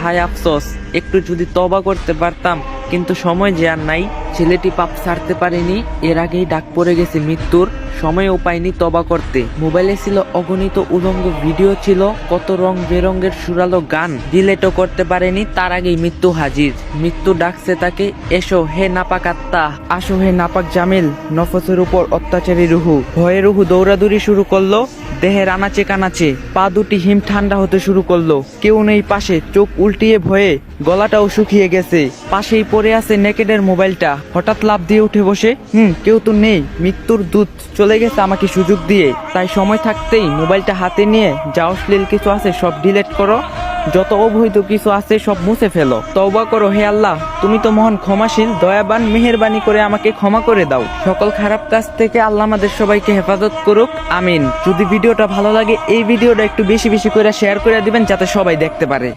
হায় আফসোস, একটু যদি তওবা করতে পারতাম, কিন্তু সময় যে আর নাই। ছেলেটি পাপ ছাড়তে পারেনি, এর আগেই ডাক পড়ে গেছে মৃত্যুর। সময়ও পাইনি তওবা করতে। মোবাইলে ছিল অগণিত উলঙ্গ ভিডিও, ছিল কত রং বেরঙের সুরালো গান। ডিলেটও করতে পারেনি, তার আগেই মৃত্যু হাজির। মৃত্যু ডাকছে তাকে, এসো হে নাপাক আত্মা, আসো হে নাপাক জামিল। নফসের উপর অত্যাচারী রুহু, ভয়ে রুহু দৌড়াদৌড়ি শুরু করলো। দেহের আনাচে কানাচে পা দুটি হিম ঠান্ডা হতে শুরু করলো। কেউ নেই পাশে, চোখ উল্টিয়ে ভয়ে গলাটাও শুকিয়ে গেছে। পাশেই পড়ে আছে নেকেডের মোবাইলটা। হঠাৎ লাফ দিয়ে উঠে বসে, কেউ তো নেই। মৃত্যুর দূত চলে গেছে আমাকে সুযোগ দিয়ে। তাই সময় থাকতেই মোবাইলটা হাতে নিয়ে যা অশ্লীল কিছু আছে সব ডিলিট করো, যত অবৈধ কিছু আছে সব মুছে ফেলো। তওবা করো হে আল্লাহ, তুমি তো মহান ক্ষমাশীল, দয়াবান, মেহেরবানি করে আমাকে ক্ষমা করে দাও। সকল খারাপ কাজ থেকে আল্লাহ আমাদের সবাইকে হেফাজত করুক, আমিন। যদি ভিডিওটা ভালো লাগে এই ভিডিওটা একটু বেশি বেশি করে শেয়ার করে দিবেন যাতে সবাই দেখতে পারে।